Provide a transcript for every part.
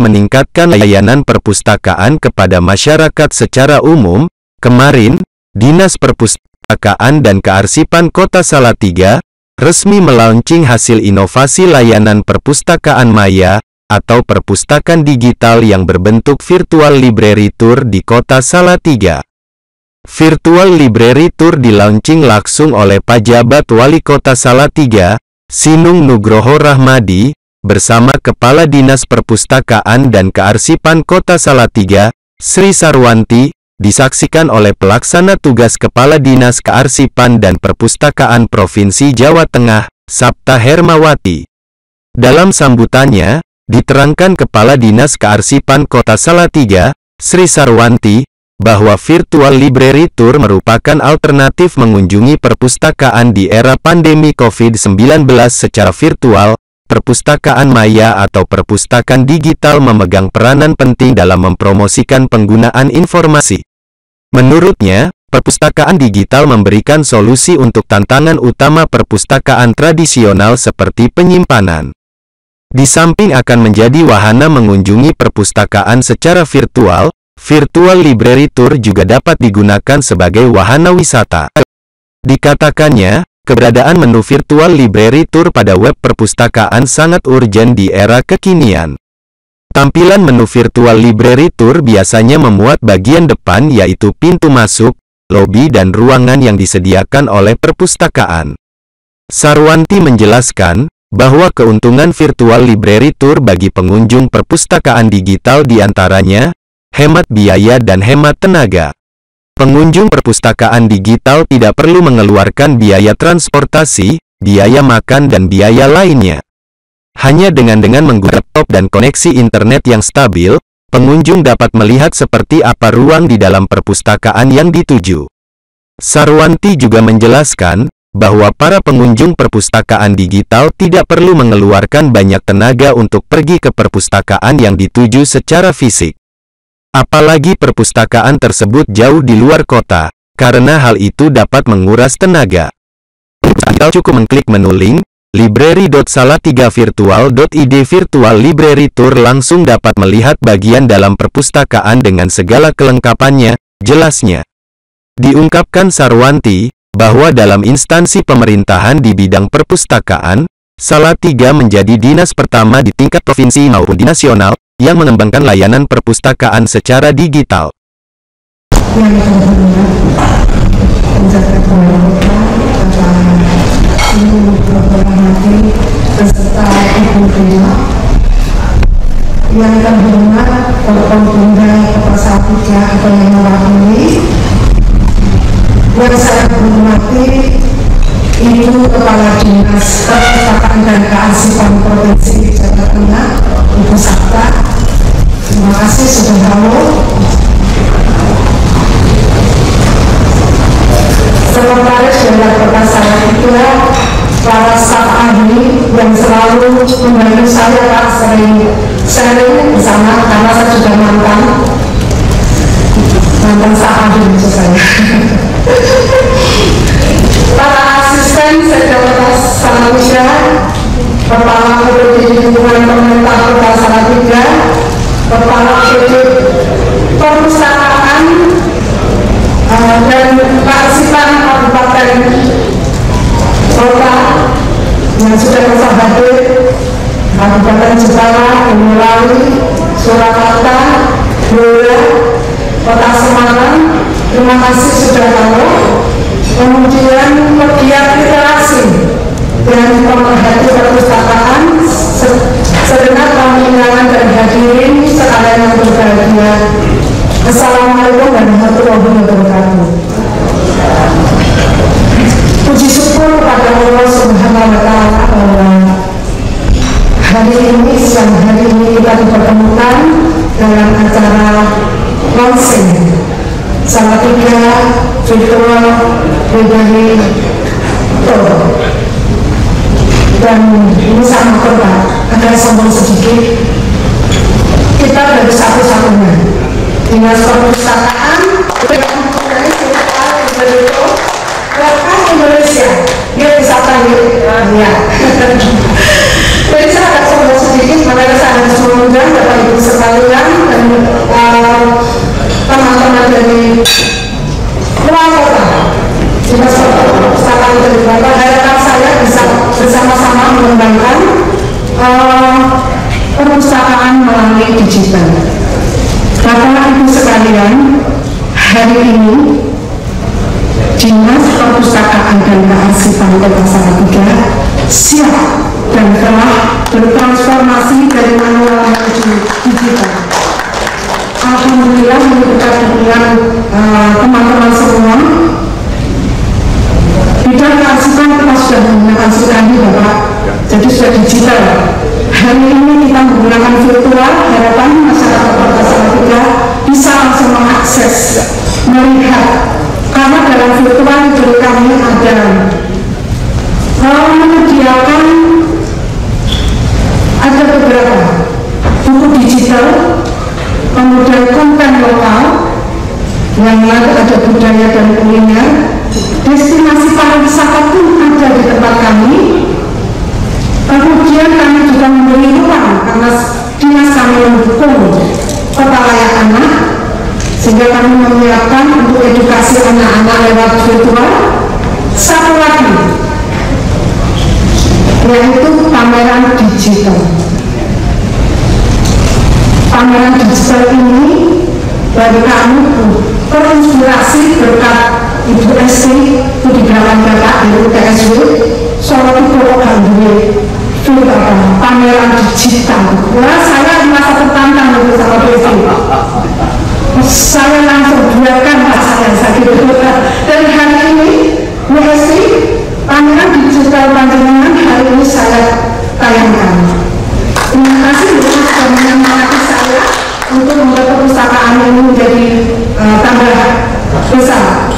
meningkatkan layanan perpustakaan kepada masyarakat secara umum, kemarin, Dinas Perpustakaan dan Kearsipan Kota Salatiga resmi melaunching hasil inovasi layanan perpustakaan maya, atau perpustakaan digital yang berbentuk Virtual Library Tour di Kota Salatiga. Virtual Library Tour dilaunching langsung oleh Pajabat Wali Kota Salatiga, Sinung Nugroho Rahmadi, bersama Kepala Dinas Perpustakaan dan Kearsipan Kota Salatiga, Sri Sarwanti, disaksikan oleh Pelaksana Tugas Kepala Dinas Kearsipan dan Perpustakaan Provinsi Jawa Tengah, Sapta Hermawati. Dalam sambutannya, diterangkan Kepala Dinas Kearsipan Kota Salatiga, Sri Sarwanti, bahwa Virtual Library Tour merupakan alternatif mengunjungi perpustakaan di era pandemi COVID-19 secara virtual. Perpustakaan maya atau perpustakaan digital memegang peranan penting dalam mempromosikan penggunaan informasi. Menurutnya, perpustakaan digital memberikan solusi untuk tantangan utama perpustakaan tradisional seperti penyimpanan. Di samping akan menjadi wahana mengunjungi perpustakaan secara virtual, Virtual Library Tour juga dapat digunakan sebagai wahana wisata. Dikatakannya, keberadaan menu Virtual Library Tour pada web perpustakaan sangat urgen di era kekinian. Tampilan menu Virtual Library Tour biasanya memuat bagian depan yaitu pintu masuk, lobi dan ruangan yang disediakan oleh perpustakaan. Sarwanti menjelaskan bahwa keuntungan Virtual Library Tour bagi pengunjung perpustakaan digital diantaranya hemat biaya dan hemat tenaga. Pengunjung perpustakaan digital tidak perlu mengeluarkan biaya transportasi, biaya makan dan biaya lainnya. Hanya dengan menggunakan laptop dan koneksi internet yang stabil, pengunjung dapat melihat seperti apa ruang di dalam perpustakaan yang dituju. Sarwanti juga menjelaskan bahwa para pengunjung perpustakaan digital tidak perlu mengeluarkan banyak tenaga untuk pergi ke perpustakaan yang dituju secara fisik. Apalagi perpustakaan tersebut jauh di luar kota, karena hal itu dapat menguras tenaga. Anda cukup mengklik menu link, library.salatigavirtual.id. Virtual Library Tour langsung dapat melihat bagian dalam perpustakaan dengan segala kelengkapannya, jelasnya. Diungkapkan Sarwanti, bahwa dalam instansi pemerintahan di bidang perpustakaan, Salatiga menjadi dinas pertama di tingkat provinsi maupun di nasional, yang mengembangkan layanan perpustakaan secara digital. Yang terhormat, penjabat wali kota, Ibu Rahmati, beserta Ibu Dewa. Yang terhormat, Bapak Bunda Kota Salatiga atau yang mewakili. Yang saya hormati, Ibu Kepala Dinas Perpustakaan dan Kearsipan Provinsi Jawa Tengah, Ibu Sapta. Terima kasih sudah hadir. Sekretaris Daerah Kota Salatiga, para staf ahli yang selalu membantu saya, Pak, sering sharing bersama karena saya juga mantan staf ahli maksud saya. Para asisten Sekretaris Salatiga, Kepala Prodi Lingkungan Pemerintah Kota Salatiga, Kepala Prodi Perpustakaan dan Kearsipan Kabupaten Kota yang sudah bersama hadir, Kabupaten Jepara, Boyolali, Surakarta, Blora, Kota Semarang. Terima kasih sudah hadir. Kemudian pegiat literasi dan pemerhati perpustakaan segenap pembinaan dan hadirin sekalian yang berbahagia. Assalamualaikum warahmatullahi wabarakatuh. Puji syukur kepada Allah Subhanahu wa Ta'ala bahwa hari ini, siang hari ini kita dipertemukan dalam acara launching Salatiga Virtual Library Tour. Dan ini sama kota, agak sombong sedikit, kita dari satu-satunya Dinas Perpustakaan yang mempunyai virtual library tour bahkan Indonesia. Dia bisa tanya, ya. Jadi saya agak sombong sedikit, makanya saya saya mengundang Bapak Ibu sekalian dan teman-teman dari luar kota, Dinas Perpustakaan dari Bapak, harapan saya bisa bersama-sama mengembangkan perpustakaan melalui digital. Bapak Ibu sekalian, hari ini Dinas Perpustakaan dan Kearsipan Kota Salatiga siap dan telah bertransformasi dari manual menuju digital. Alhamdulillah berkat dengan teman-teman semua. Bidang kearsipan kita sudah menggunakan sekali Bapak, jadi sudah digital. Hari ini kita menggunakan virtual, harapan masyarakat Kota Salatiga bisa langsung mengakses, melihat, karena dalam virtual itu kami ada menyediakan ada beberapa buku digital, kemudian konten lokal, yang lain ada budaya dan kuliner, destinasi pariwisata pun ada di tempat kami. Kemudian kami juga memberi ruang karena dinas kami mendukung kota layak anak, sehingga kami menyiapkan untuk edukasi anak-anak lewat virtual. Satu lagi, yaitu pameran digital. Pameran digital ini bagi kami terinspirasi berkat Ibu Esti Budidawan Bapak dari UTSW Solo Polo Gandhi pameran digital. Wah, saya merasa tertantang untuk sama Esti. Saya langsung buatkan saya gitu. Dan hari ini Bu Esti, pameran digital panjenengan hari ini saya tayangkan. Terima kasih sudah menyemangati saya untuk membuat perpustakaan ini menjadi tambah besar.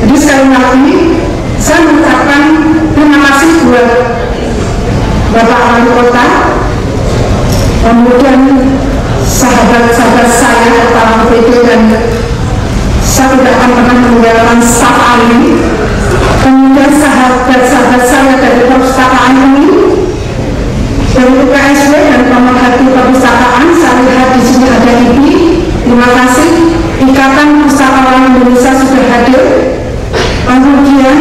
Jadi sekali lagi saya mengucapkan terima kasih buat Bapak Wali Kota, kemudian sahabat-sahabat saya kepala PD, dan saya tidak akan pernah meninggalkan staf ahli, kemudian sahabat-sahabat saya dari perpustakaan ini, dari UKSW dan pemerhati perpustakaan. Saya lihat di sini ada IPI, terima kasih. Ikatan Pustakawan Indonesia sudah hadir. Kemudian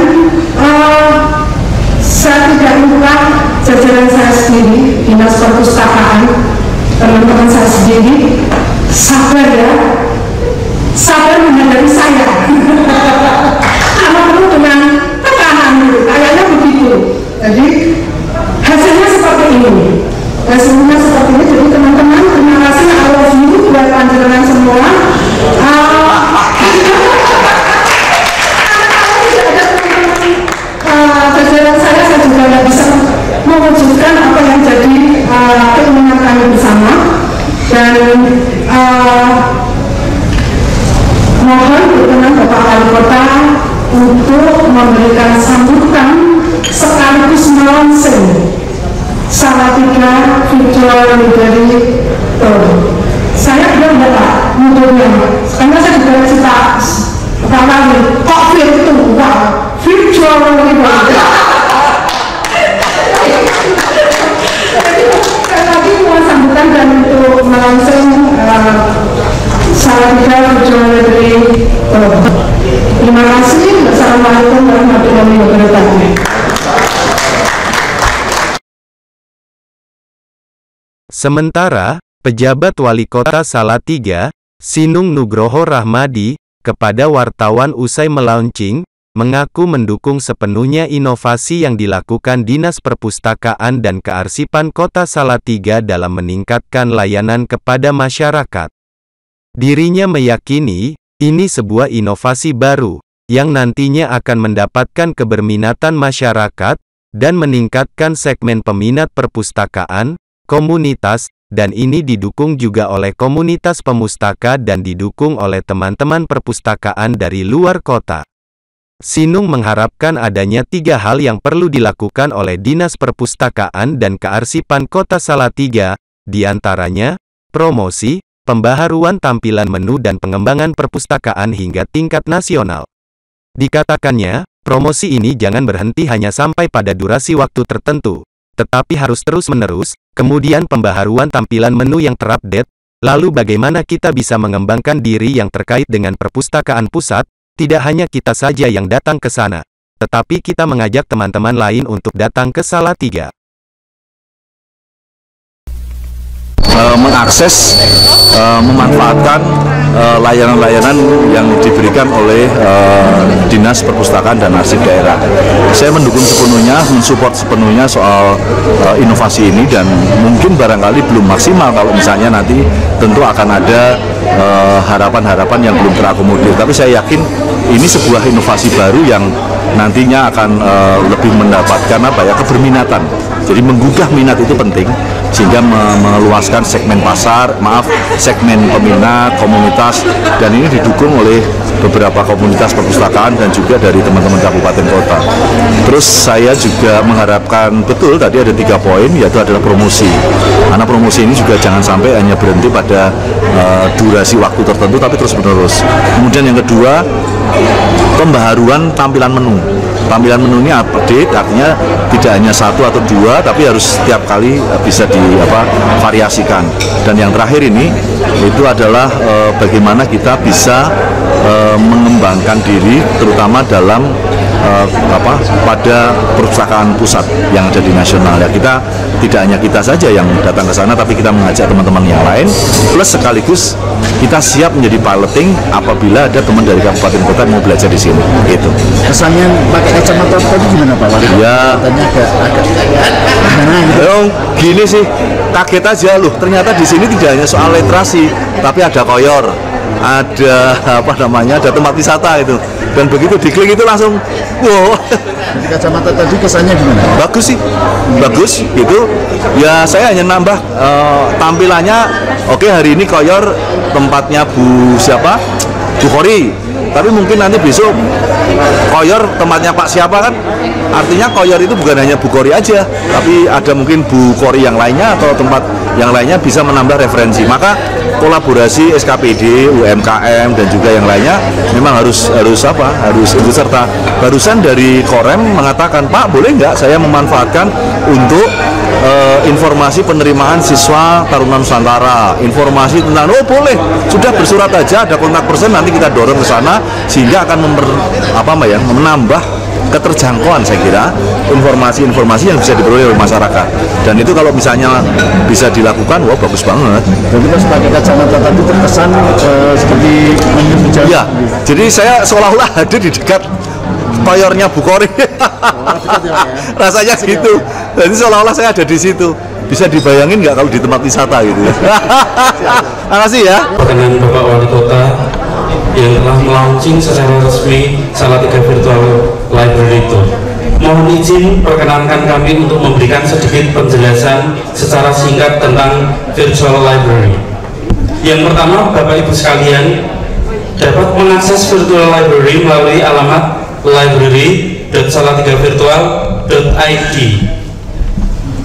saya tidak lupa jajaran saya sendiri, Dinas Perpustakaan, teman-teman saya sendiri, sabar ya, sabar menghadapi saya. Kalau perlu dengan tekanan, kayaknya begitu. Jadi hasilnya seperti ini. Hasilnya seperti ini. Jadi teman-teman, terima kasih. I love you buat panjenengan semua. Jajaran saya juga tidak bisa mewujudkan apa yang jadi keinginan kami bersama, dan mohon berkenan Bapak Wali Kota untuk memberikan sambutan sekaligus melaunching Salatiga Virtual Library Tour. Saya bilang Bapak mudahnya, karena saya juga cerita Pak Wali, kok virtual library. Sekali lagi mohon sambutan dan untuk melaunching Salatiga Virtual Library Tour. Terima kasih. Wassalamualaikum warahmatullahi wabarakatuh. Sementara, pejabat Wali Kota Salatiga, Sinung Nugroho Rahmadi, kepada wartawan usai melaunching, mengaku mendukung sepenuhnya inovasi yang dilakukan Dinas Perpustakaan dan Kearsipan Kota Salatiga dalam meningkatkan layanan kepada masyarakat. Dirinya meyakini, ini sebuah inovasi baru, yang nantinya akan mendapatkan keberminatan masyarakat, dan meningkatkan segmen peminat perpustakaan, komunitas, dan ini didukung juga oleh komunitas pemustaka dan didukung oleh teman-teman perpustakaan dari luar kota. Sinung mengharapkan adanya 3 hal yang perlu dilakukan oleh Dinas Perpustakaan dan Kearsipan Kota Salatiga, diantaranya, promosi, pembaharuan tampilan menu dan pengembangan perpustakaan hingga tingkat nasional. Dikatakannya, promosi ini jangan berhenti hanya sampai pada durasi waktu tertentu, tetapi harus terus-menerus. Kemudian pembaharuan tampilan menu yang terupdate. Lalu bagaimana kita bisa mengembangkan diri yang terkait dengan perpustakaan pusat? Tidak hanya kita saja yang datang ke sana, tetapi kita mengajak teman-teman lain untuk datang ke Salatiga. Mengakses, memanfaatkan layanan-layanan yang diberikan oleh Dinas Perpustakaan dan Arsip Daerah. Saya mendukung sepenuhnya, mensupport sepenuhnya soal inovasi ini, dan mungkin barangkali belum maksimal kalau misalnya nanti tentu akan ada harapan-harapan yang belum terakomodir. Tapi saya yakin ini sebuah inovasi baru yang nantinya akan lebih mendapatkan keberminatan. Jadi menggugah minat itu penting, sehingga meluaskan segmen pasar, segmen peminat, komunitas, dan ini didukung oleh beberapa komunitas perpustakaan dan juga dari teman-teman kabupaten kota. Terus saya juga mengharapkan betul tadi ada 3 poin, yaitu adalah promosi. Karena promosi ini juga jangan sampai hanya berhenti pada durasi waktu tertentu, tapi terus-menerus. Kemudian yang kedua, pembaharuan tampilan menu. Tampilan menu ini update, artinya tidak hanya 1 atau 2, tapi harus setiap kali bisa divariasikan. Dan yang terakhir ini itu adalah bagaimana kita bisa mengembangkan diri, terutama dalam pada perpustakaan pusat yang ada di nasional. Ya, kita tidak hanya kita saja yang datang ke sana, tapi kita mengajak teman-teman yang lain, plus sekaligus kita siap menjadi piloting apabila ada teman dari kabupaten kota yang mau belajar di sini. Gitu. Kesannya pakai kacamata tadi gimana Pak Wali? Ya, agak gimana gitu? Gini sih, kaget aja loh. Ternyata di sini tidak hanya soal literasi, tapi ada koyor, ada ada tempat wisata itu. Dan begitu diklik itu langsung wow. Di kacamata tadi kesannya gimana? Bagus sih, bagus gitu. Ya saya hanya nambah tampilannya. Oke, hari ini koyor tempatnya Bu Kori. Tapi mungkin nanti besok koyor tempatnya Pak siapa kan? Artinya koyor itu bukan hanya Bu Kori aja, tapi ada mungkin Bu Kori yang lainnya atau tempat yang lainnya bisa menambah referensi. Maka kolaborasi SKPD, UMKM dan juga yang lainnya memang harus ikut serta. Barusan dari Korem mengatakan, Pak boleh nggak saya memanfaatkan untuk informasi penerimaan siswa Taruna Nusantara, informasi tentang boleh, sudah bersurat aja, ada kontak person, nanti kita dorong ke sana sehingga akan menambah keterjangkauan, saya kira, informasi-informasi yang bisa diperoleh oleh masyarakat. Dan itu kalau misalnya bisa dilakukan, wah bagus banget. Dan kita sebagai kacamata tadi terkesan seperti menunjukkan. Ya, jadi saya seolah-olah ada di dekat koyornya Bu Kori. Rasanya gitu. Jadi seolah-olah saya ada di situ. Bisa dibayangin nggak kalau di tempat wisata gitu? Makasih ya. Dengan Bapak Wali Kota yang telah melaunching secara resmi Salatiga Virtual Library Tour. Mohon izin perkenankan kami untuk memberikan sedikit penjelasan secara singkat tentang Virtual Library. Yang pertama, Bapak Ibu sekalian dapat mengakses Virtual Library melalui alamat library.salatigavirtual.id.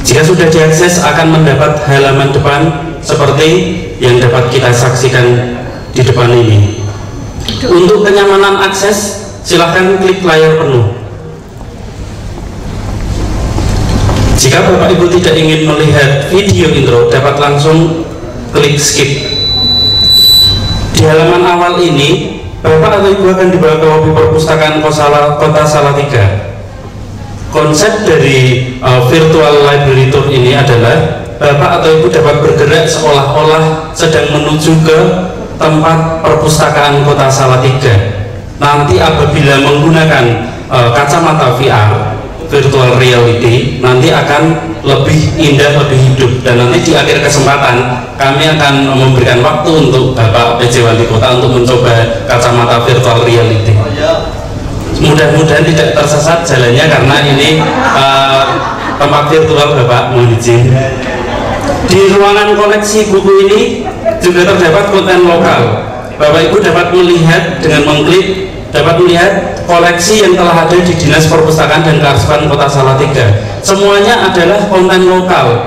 Jika sudah diakses akan mendapat halaman depan seperti yang dapat kita saksikan di depan ini. Untuk kenyamanan akses, silahkan klik layar penuh. Jika Bapak Ibu tidak ingin melihat video intro, dapat langsung klik skip. Di halaman awal ini, Bapak atau Ibu akan dibawa ke lobi perpustakaan Kota Salatiga. Konsep dari Virtual Library Tour ini adalah Bapak atau Ibu dapat bergerak seolah-olah sedang menuju ke tempat perpustakaan Kota Salatiga. Nanti apabila menggunakan kacamata VR, virtual reality, nanti akan lebih indah, lebih hidup. Dan nanti di akhir kesempatan kami akan memberikan waktu untuk Bapak PJ Wali Kota untuk mencoba kacamata virtual reality. Mudah-mudahan tidak tersesat jalannya karena ini tempat virtual Bapak, mohon izin. Di ruangan koleksi buku ini juga terdapat konten lokal. Bapak Ibu dapat melihat dengan mengklik, dapat melihat koleksi yang telah ada di Dinas Perpustakaan dan Kearsipan Kota Salatiga. Semuanya adalah konten lokal.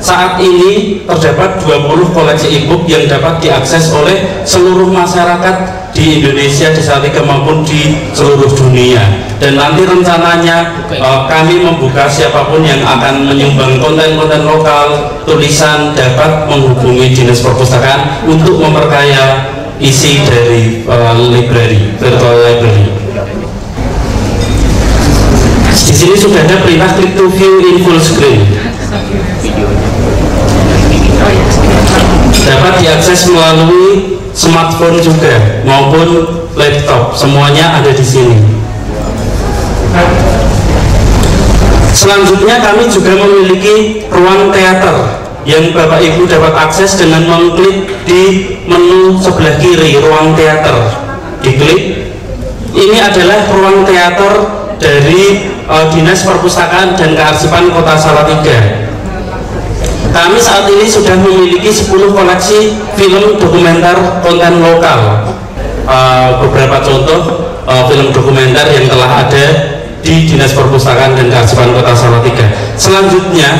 Saat ini terdapat 20 koleksi e-book yang dapat diakses oleh seluruh masyarakat di Indonesia, di Salatiga maupun di seluruh dunia. Dan nanti rencananya kami membuka siapapun yang akan menyumbang konten-konten lokal, tulisan dapat menghubungi Dinas Perpustakaan untuk memperkaya isi dari library, virtual library. Di sini sudah ada perintah click to view in full screen. Dapat diakses melalui smartphone juga maupun laptop, semuanya ada di sini. Selanjutnya kami juga memiliki ruang teater yang Bapak Ibu dapat akses dengan mengklik di menu sebelah kiri, ruang teater. Diklik. Ini adalah ruang teater dari Dinas Perpustakaan dan Kearsipan Kota Salatiga. Kami saat ini sudah memiliki 10 koleksi film dokumenter konten lokal. Beberapa contoh film dokumenter yang telah ada di Dinas Perpustakaan dan Kearsipan Kota Salatiga. Selanjutnya,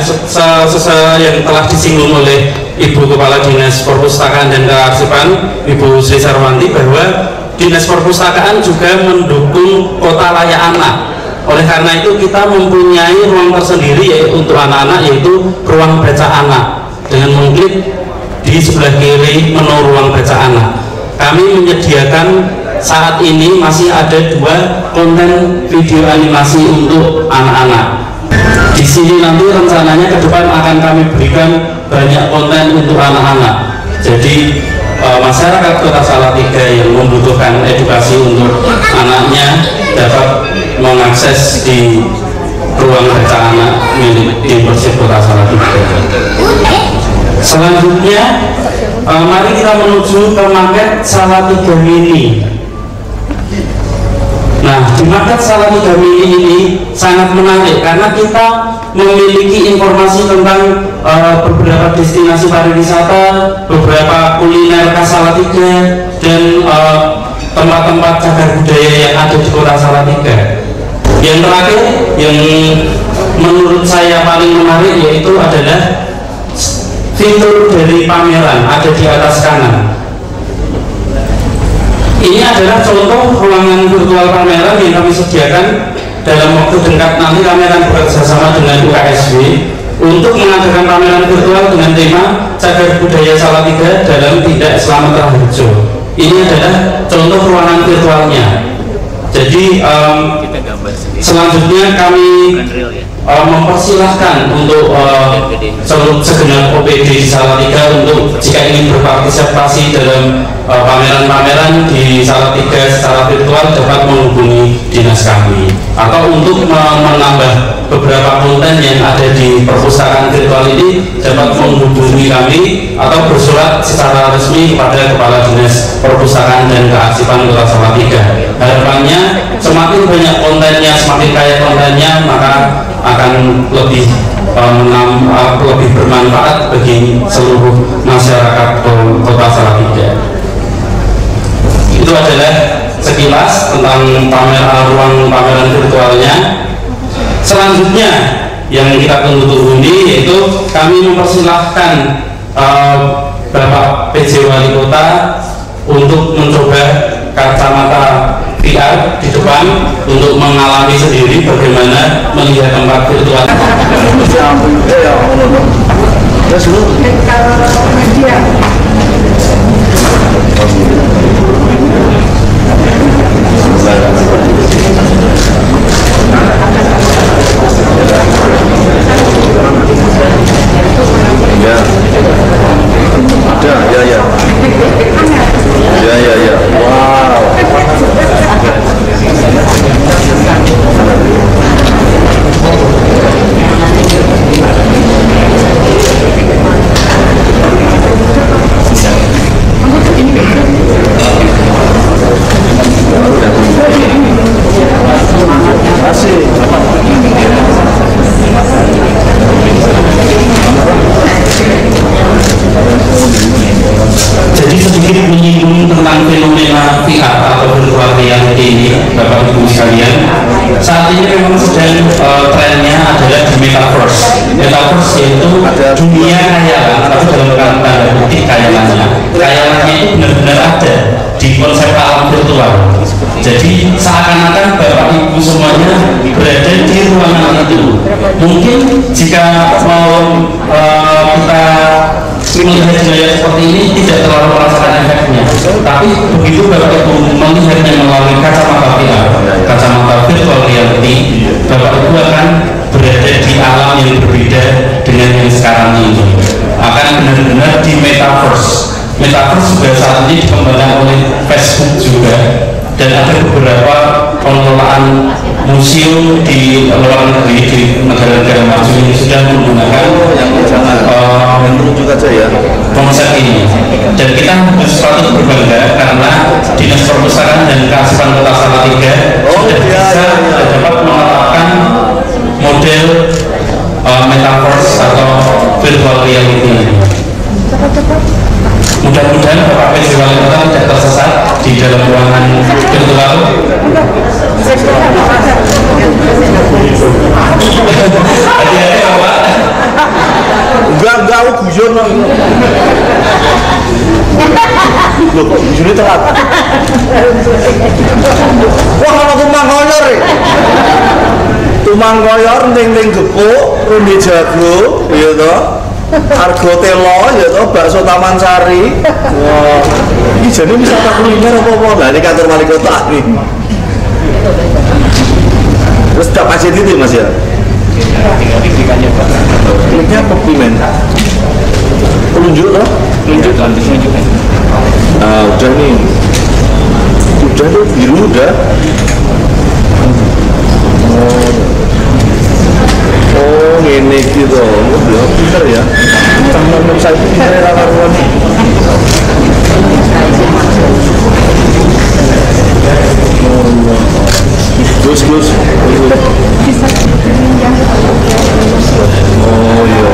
yang telah disinggung oleh Ibu Kepala Dinas Perpustakaan dan Kearsipan, Ibu Sri Sarwanti, bahwa Dinas Perpustakaan juga mendukung kota layak anak. Oleh karena itu kita mempunyai ruang tersendiri yaitu untuk anak-anak, yaitu ruang baca anak. Dengan mengklik di sebelah kiri menu ruang baca anak, kami menyediakan saat ini masih ada 2 konten video animasi untuk anak-anak. Di sini nanti rencananya ke depan akan kami berikan banyak konten untuk anak-anak. Jadi masyarakat Kota Salatiga yang membutuhkan edukasi untuk anaknya dapat mengakses di ruang baca anak milik tim Persib Kota Salatiga. Selanjutnya, mari kita menuju ke market Salatiga Mini. Nah, di market Salatiga Mini ini sangat menarik karena kita memiliki informasi tentang beberapa destinasi pariwisata, beberapa kuliner khas Salatiga, dan tempat-tempat cagar budaya yang ada di Kota Salatiga. Yang terakhir, yang menurut saya paling menarik yaitu adalah fitur dari pameran ada di atas kanan. Ini adalah contoh ruangan virtual pameran yang kami sediakan. Dalam waktu dekat nanti kami akan bekerjasama dengan UKSW untuk mengadakan pameran virtual dengan tema cagar budaya Salatiga dalam Tidak Selamat Raharjo. Ini adalah contoh ruangan virtualnya. Jadi selanjutnya kami mempersilahkan untuk segenap OPD di Salatiga untuk jika ingin berpartisipasi dalam pameran-pameran di Salatiga secara virtual dapat menghubungi dinas kami, atau untuk menambah beberapa konten yang ada di perpustakaan virtual ini dapat menghubungi kami atau bersurat secara resmi kepada Kepala Dinas Perpustakaan dan Kearsipan Kota Salatiga. Harapannya semakin banyak kontennya, semakin kaya kontennya, maka akan lebih bermanfaat bagi seluruh masyarakat Kota Salatiga. Itu adalah sekilas tentang ruang pameran virtualnya. Selanjutnya yang kita tunggu-tunggu ini yaitu kami mempersilahkan Bapak PJ Wali Kota untuk mencoba kacamata VR di depan untuk mengalami sendiri bagaimana melihat tempat virtual. Ya, ada, ya. Wow. Jadi sedikit menyinggung tentang fenomena VR atau virtual reality ini, Bapak Ibu sekalian. Saat ini memang sedang trennya adalah di metaverse. Metaverse yaitu dunia khayalan, tapi dalam tanda kutip khayalannya. Khayalannya itu benar-benar ada di konsep alam virtual. Jadi seakan-akan Bapak Ibu semuanya berada di ruangan itu. Mungkin jika mau kita melihat gaya seperti ini tidak terlalu merasakan efeknya, tapi begitu Bapak Ibu melihatnya melalui kacamata VR, kacamata virtual reality, Bapak Ibu akan berada di alam yang berbeda dengan yang sekarang ini. Akan benar-benar di metaverse. Metaverse juga saat ini dikembangkan oleh Facebook juga, dan ada beberapa pengelolaan museum di luar negeri, di negara-negara maju ini sudah menggunakan konsep ini. Dan kita harus patut berbangga karena Dinas Perpustakaan dan Kearsipan Kota Salatiga sudah bisa dapat menerapkan model metaverse atau virtual reality. Mudah-mudahan Bapak PJ Wali Kota tidak tersesat di dalam ruangan virtual. Hati-hati Bapak. Enggak, guyon loh. Loh, kok guyonnya telat? Wah, kalau tumang koyor ya? Tumang koyor, ning gepuk, runde jago, ya toh? Argo telo, ya toh, bakso Taman Sari. Wah, ini jadi wisata kuliner apa-apa? Nah, ini kantor wali kota nih. Terus tak pasien itu Mas ya? Kliknya apa men? Pelunjuk loh? Pelunjuk. Nah, udah nih. Udah tuh, biru udah. Oh, ini gitu. Udah pinter ya. Teman-teman saya pinter ya karuan. Gus. Oh iya.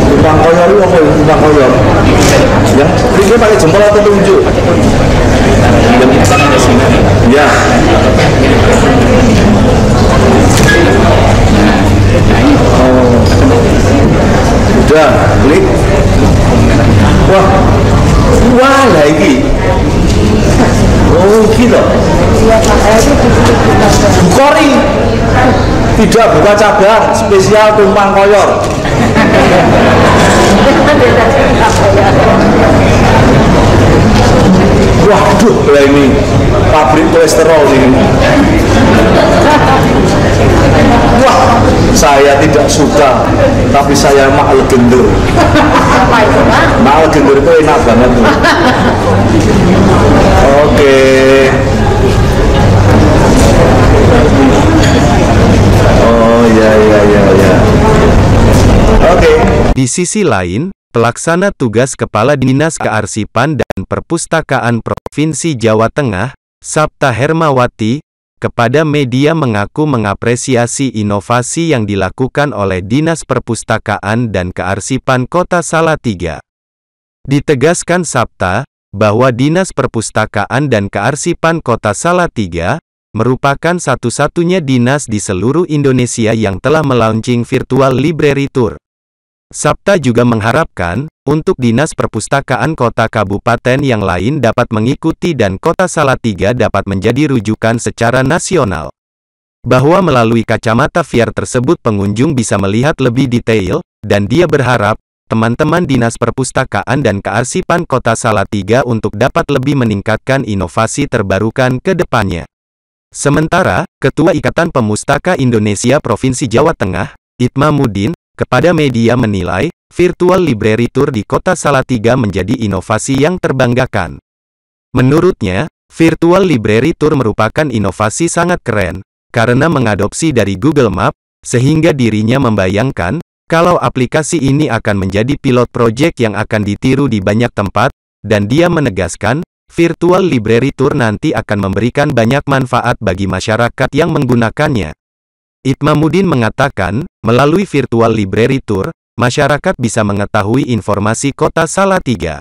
Tukang koyor itu apa ya? Tukang koyor ya? Ini pakai jempol atau tunjuk? Ya. Oh. Udah, klik. Wah lagi. Oh gitu. Bukori. Tidak buka cabang, spesial tumpang koyor. Waduh, lah ini pabrik kolesterol ini. Wah, saya tidak suka, tapi saya mak legender. Mak legender itu enak banget. Oke. Oh ya. Oke. Di sisi lain, pelaksana tugas Kepala Dinas Kearsipan dan Perpustakaan Provinsi Jawa Tengah, Sapta Hermawati, kepada media mengaku mengapresiasi inovasi yang dilakukan oleh Dinas Perpustakaan dan Kearsipan Kota Salatiga. Ditegaskan Sapta, bahwa Dinas Perpustakaan dan Kearsipan Kota Salatiga merupakan satu-satunya dinas di seluruh Indonesia yang telah melaunching virtual library tour. Sapta juga mengharapkan, untuk Dinas Perpustakaan Kota Kabupaten yang lain dapat mengikuti dan Kota Salatiga dapat menjadi rujukan secara nasional. Bahwa melalui kacamata VR tersebut pengunjung bisa melihat lebih detail, dan dia berharap, teman-teman Dinas Perpustakaan dan Kearsipan Kota Salatiga untuk dapat lebih meningkatkan inovasi terbarukan ke depannya. Sementara, Ketua Ikatan Pemustaka Indonesia Provinsi Jawa Tengah, Itmamudin, kepada media menilai, virtual library tour di Kota Salatiga menjadi inovasi yang terbanggakan. Menurutnya, virtual library tour merupakan inovasi sangat keren, karena mengadopsi dari Google Map, sehingga dirinya membayangkan, kalau aplikasi ini akan menjadi pilot project yang akan ditiru di banyak tempat, dan dia menegaskan, virtual library tour nanti akan memberikan banyak manfaat bagi masyarakat yang menggunakannya. Itmamudin mengatakan, melalui virtual library tour, masyarakat bisa mengetahui informasi Kota Salatiga.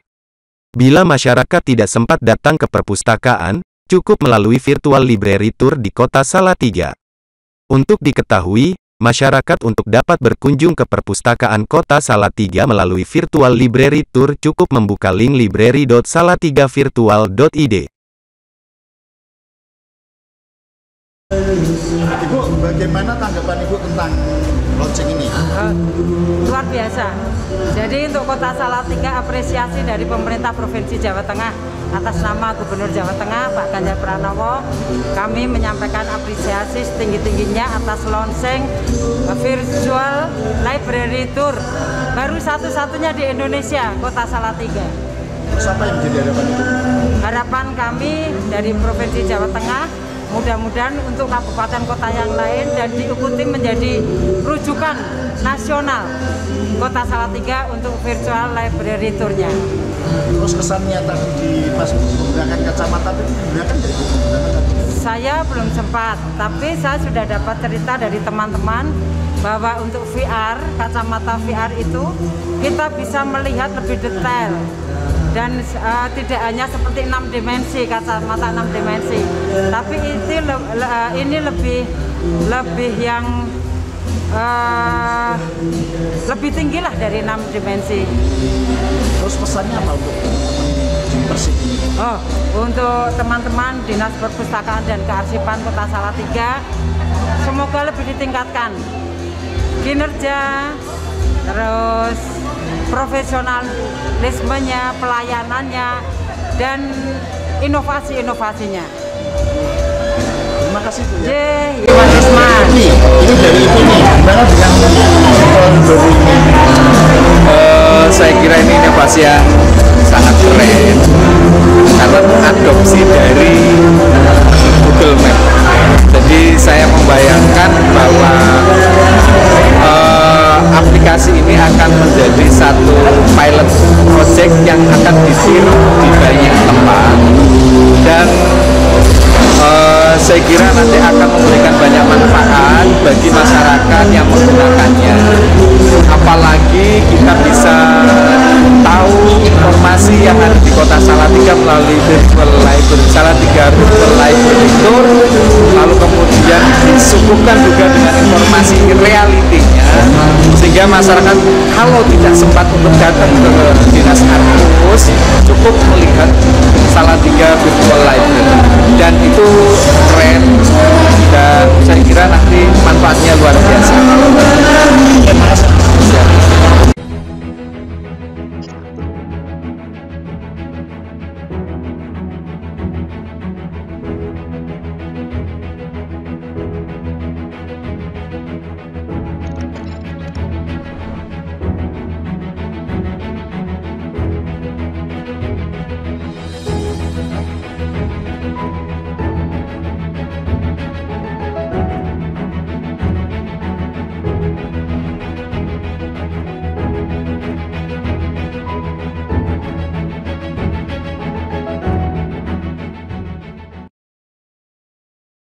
Bila masyarakat tidak sempat datang ke perpustakaan, cukup melalui virtual library tour di Kota Salatiga. Untuk diketahui, masyarakat untuk dapat berkunjung ke Perpustakaan Kota Salatiga melalui Virtual Library Tour cukup membuka link library.salatigavirtual.id. Ibu, bagaimana tanggapan Ibu tentang launching ini? Luar biasa. Jadi untuk Kota Salatiga, apresiasi dari pemerintah Provinsi Jawa Tengah atas nama Gubernur Jawa Tengah Pak Ganjar Pranowo, kami menyampaikan apresiasi setinggi-tingginya atas launching Virtual Library Tour baru satu-satunya di Indonesia, Kota Salatiga. Terus apa yang menjadi harapan Ibu? Harapan kami dari Provinsi Jawa Tengah, mudah-mudahan untuk kabupaten kota yang lain dan diikuti menjadi rujukan nasional Kota Salatiga untuk virtual library tour-nya. Terus kesannya tadi di pas menggunakan kacamata itu menggunakan dari Ibu? Saya belum sempat, tapi saya sudah dapat cerita dari teman-teman bahwa untuk VR, kacamata VR itu kita bisa melihat lebih detail. Dan tidak hanya seperti 6 dimensi, kacamata 6 dimensi, tapi ini lebih yang lebih tinggi lah dari 6 dimensi. Terus pesannya apa untuk teman-teman Persib ini? Oh, untuk teman-teman Dinas Perpustakaan dan Kearsipan Kota Salatiga, semoga lebih ditingkatkan kinerja, terus profesionalismenya, pelayanannya, dan inovasi-inovasinya. Terima kasih Bu ya. Ini dari Ibu nih, gimana dengan baru ini? Saya kira ini inovasi yang sangat keren karena mengadopsi dari Google Map. Jadi saya membayangkan bahwa aplikasi ini akan menjadi satu pilot project yang akan ditiru di banyak tempat, dan saya kira nanti akan memberikan banyak manfaat bagi masyarakat yang menggunakannya. Apalagi kita bisa tahu informasi yang ada di Kota Salatiga melalui Virtual Library, Salatiga Virtual Library Tour, lalu kemudian disuguhkan juga dengan informasi realitinya, sehingga masyarakat kalau tidak sempat untuk datang ke